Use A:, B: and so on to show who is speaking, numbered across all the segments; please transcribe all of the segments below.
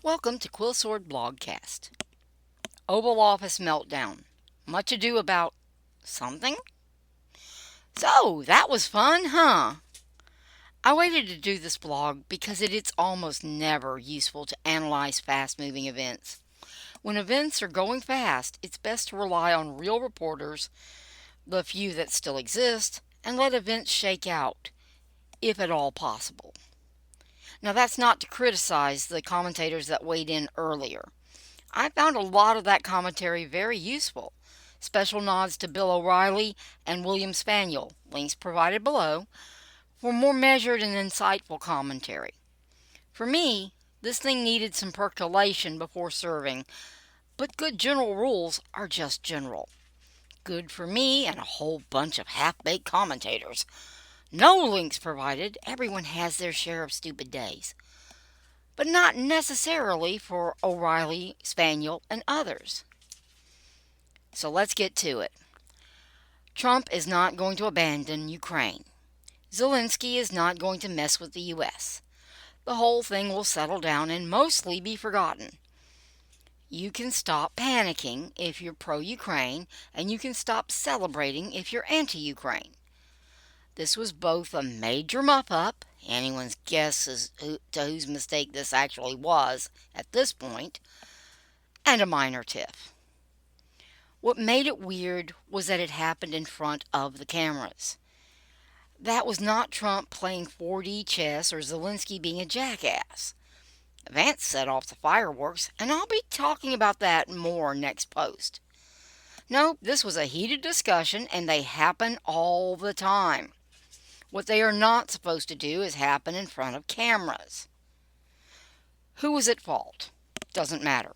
A: Welcome to Quill Sword Blogcast. Oval Office Meltdown. Much ado about something? So, that was fun, huh? I waited to do this blog because it's almost never useful to analyze fast-moving events. When events are going fast, it's best to rely on real reporters, the few that still exist, and let events shake out, if at all possible. Now, that's not to criticize the commentators that weighed in earlier. I found a lot of that commentary very useful. Special nods to Bill O'Reilly and William Spaniel, links provided below, for more measured and insightful commentary. For me, this thing needed some percolation before serving, but good general rules are just general. Good for me and a whole bunch of half-baked commentators. No links provided, everyone has their share of stupid days. But not necessarily for O'Reilly, Spaniel, and others. So let's get to it. Trump is not going to abandon Ukraine. Zelenskyy is not going to mess with the U.S. The whole thing will settle down and mostly be forgotten. You can stop panicking if you're pro-Ukraine, and you can stop celebrating if you're anti-Ukraine. This was both a major muff-up, anyone's guess as to whose mistake this actually was at this point, and a minor tiff. What made it weird was that it happened in front of the cameras. That was not Trump playing 4D chess or Zelenskyy being a jackass. Vance set off the fireworks, and I'll be talking about that more next post. No, this was a heated discussion, and they happen all the time. What they are not supposed to do is happen in front of cameras. Who was at fault? Doesn't matter.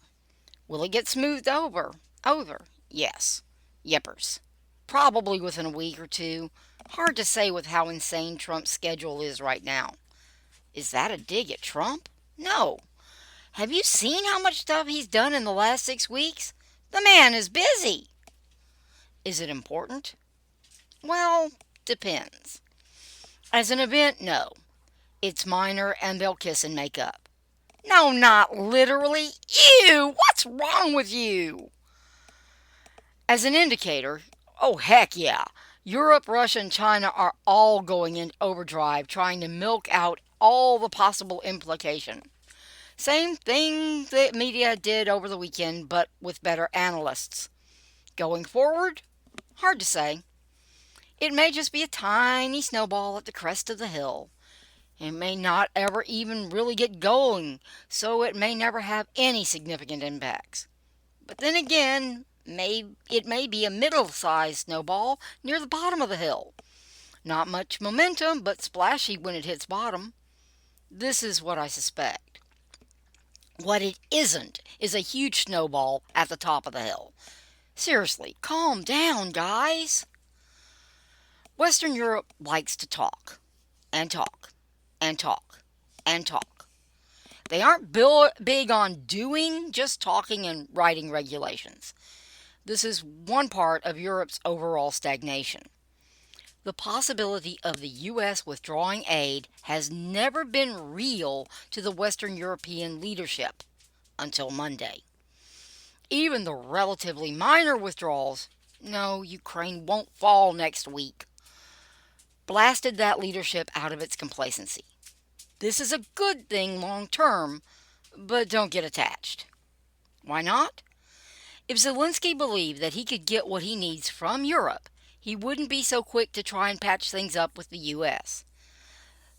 A: Will it get smoothed over? Yes. Yippers. Probably within a week or two. Hard to say with how insane Trump's schedule is right now. Is that a dig at Trump? No. Have you seen how much stuff he's done in the last 6 weeks? The man is busy. Is it important? Well, depends. As an event, no. It's minor and they'll kiss and make up. No, not literally. Ew, what's wrong with you? As an indicator, oh heck yeah. Europe, Russia, and China are all going in overdrive trying to milk out all the possible implication. Same thing the media did over the weekend, but with better analysts. Going forward? Hard to say. It may just be a tiny snowball at the crest of the hill. It may not ever even really get going, so it may never have any significant impacts. But then again, it may be a middle-sized snowball near the bottom of the hill. Not much momentum, but splashy when it hits bottom. This is what I suspect. What it isn't is a huge snowball at the top of the hill. Seriously, calm down, guys. Western Europe likes to talk, and talk, and talk, and talk. They aren't big on doing, just talking and writing regulations. This is one part of Europe's overall stagnation. The possibility of the U.S. withdrawing aid has never been real to the Western European leadership until Monday. Even the relatively minor withdrawals, no, Ukraine won't fall next week, blasted that leadership out of its complacency. This is a good thing long term, but don't get attached. Why not? If Zelenskyy believed that he could get what he needs from Europe, he wouldn't be so quick to try and patch things up with the U.S.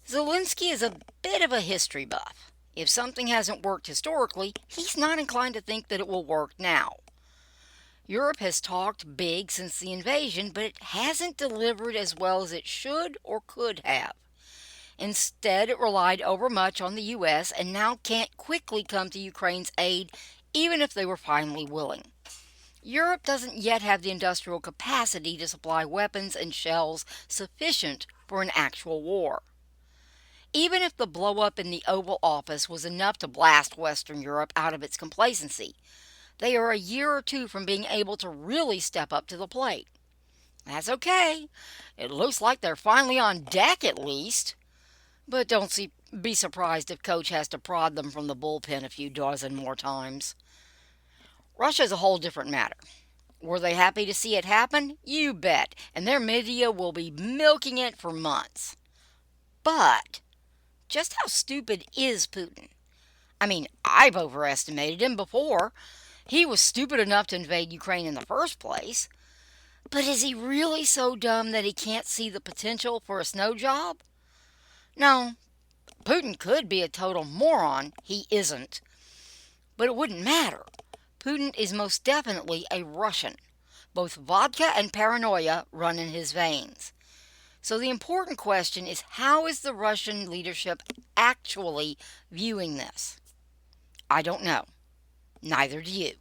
A: Zelenskyy is a bit of a history buff. If something hasn't worked historically, he's not inclined to think that it will work now. Europe has talked big since the invasion, but it hasn't delivered as well as it should or could have. Instead, it relied overmuch on the U.S. and now can't quickly come to Ukraine's aid, even if they were finally willing. Europe doesn't yet have the industrial capacity to supply weapons and shells sufficient for an actual war. Even if the blow-up in the Oval Office was enough to blast Western Europe out of its complacency, they are a year or two from being able to really step up to the plate. That's okay. It looks like they're finally on deck at least. But be surprised if Coach has to prod them from the bullpen a few dozen more times. Russia's a whole different matter. Were they happy to see it happen? You bet, and their media will be milking it for months. But just how stupid is Putin? I mean, I've overestimated him before. He was stupid enough to invade Ukraine in the first place. But is he really so dumb that he can't see the potential for a snow job? No, Putin could be a total moron. He isn't. But it wouldn't matter. Putin is most definitely a Russian. Both vodka and paranoia run in his veins. So the important question is, how is the Russian leadership actually viewing this? I don't know. Neither do you.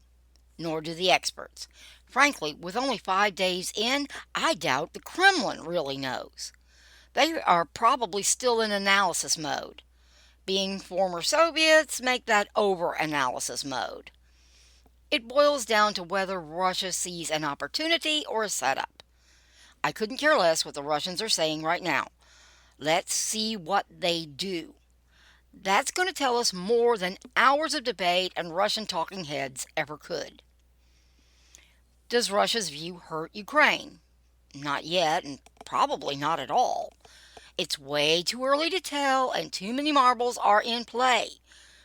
A: Nor do the experts. Frankly, with only 5 days in, I doubt the Kremlin really knows. They are probably still in analysis mode. Being former Soviets make that over-analysis mode. It boils down to whether Russia sees an opportunity or a setup. I couldn't care less what the Russians are saying right now. Let's see what they do. That's going to tell us more than hours of debate and Russian talking heads ever could. Does Russia's view hurt Ukraine? Not yet, and probably not at all. It's way too early to tell, and too many marbles are in play.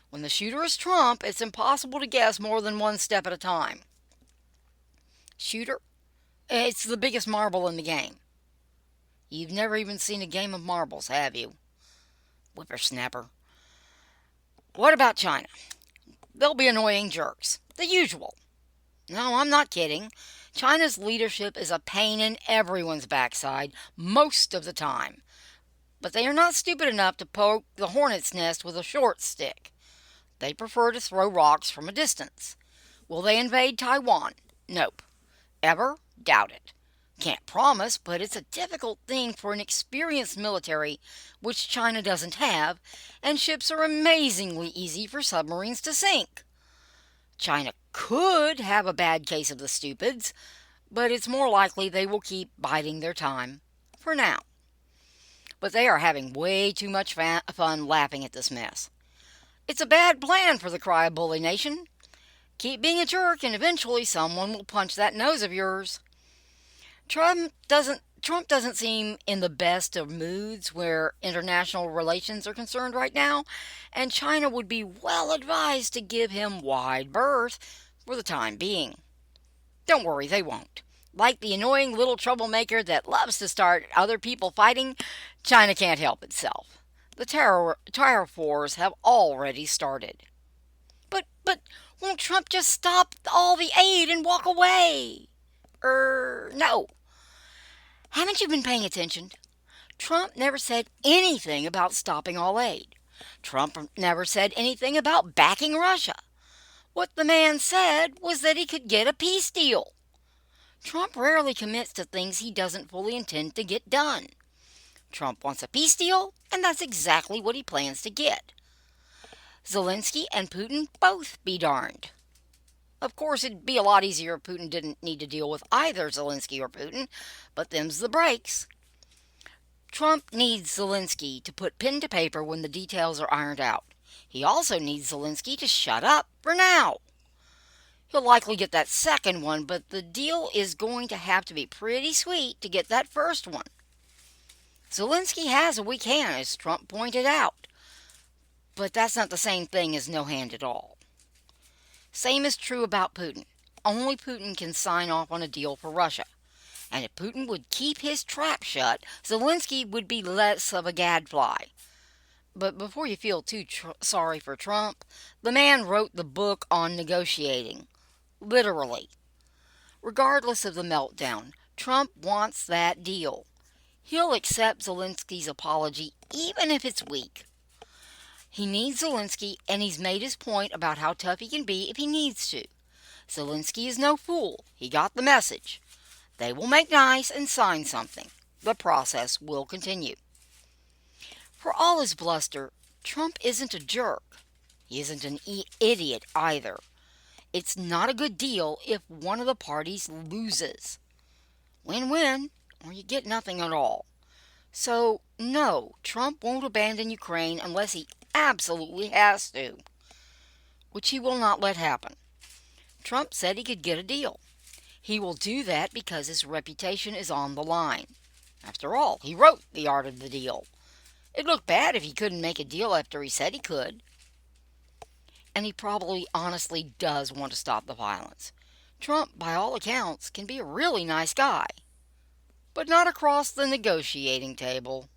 A: When the shooter is Trump, it's impossible to guess more than one step at a time. Shooter? It's the biggest marble in the game. You've never even seen a game of marbles, have you? Whippersnapper. What about China? They'll be annoying jerks. The usual. No, I'm not kidding. China's leadership is a pain in everyone's backside most of the time. But they are not stupid enough to poke the hornet's nest with a short stick. They prefer to throw rocks from a distance. Will they invade Taiwan? Nope. Ever? Doubt it. Can't promise, but it's a difficult thing for an experienced military, which China doesn't have, and ships are amazingly easy for submarines to sink. China could have a bad case of the stupids, but it's more likely they will keep biding their time. For now. But they are having way too much fun laughing at this mess. It's a bad plan for the cry-bully nation. Keep being a jerk and eventually someone will punch that nose of yours. Trump doesn't seem in the best of moods where international relations are concerned right now, and China would be well advised to give him wide berth for the time being. Don't worry, they won't. Like the annoying little troublemaker that loves to start other people fighting, China can't help itself. The tariff wars have already started. But won't Trump just stop all the aid and walk away? No. Haven't you been paying attention? Trump never said anything about stopping all aid. Trump never said anything about backing Russia. What the man said was that he could get a peace deal. Trump rarely commits to things he doesn't fully intend to get done. Trump wants a peace deal, and that's exactly what he plans to get. Zelenskyy and Putin both be darned. Of course, it'd be a lot easier if Putin didn't need to deal with either Zelenskyy or Putin, but them's the breaks. Trump needs Zelenskyy to put pen to paper when the details are ironed out. He also needs Zelenskyy to shut up for now. He'll likely get that second one, but the deal is going to have to be pretty sweet to get that first one. Zelenskyy has a weak hand, as Trump pointed out. But that's not the same thing as no hand at all. Same is true about Putin. Only Putin can sign off on a deal for Russia. And if Putin would keep his trap shut, Zelenskyy would be less of a gadfly. But before you feel too sorry for Trump, the man wrote the book on negotiating. Literally. Regardless of the meltdown, Trump wants that deal. He'll accept Zelenskyy's apology even if it's weak. He needs Zelenskyy, and he's made his point about how tough he can be if he needs to. Zelenskyy is no fool. He got the message. They will make nice and sign something. The process will continue. For all his bluster, Trump isn't a jerk. He isn't an idiot either. It's not a good deal if one of the parties loses. Win-win, or you get nothing at all. So, no, Trump won't abandon Ukraine unless he absolutely has to, which he will not let happen. Trump said he could get a deal. He will do that because his reputation is on the line. After all, he wrote The Art of the Deal. It'd look bad if he couldn't make a deal after he said he could. And he probably honestly does want to stop the violence. Trump, by all accounts, can be a really nice guy, but not across the negotiating table.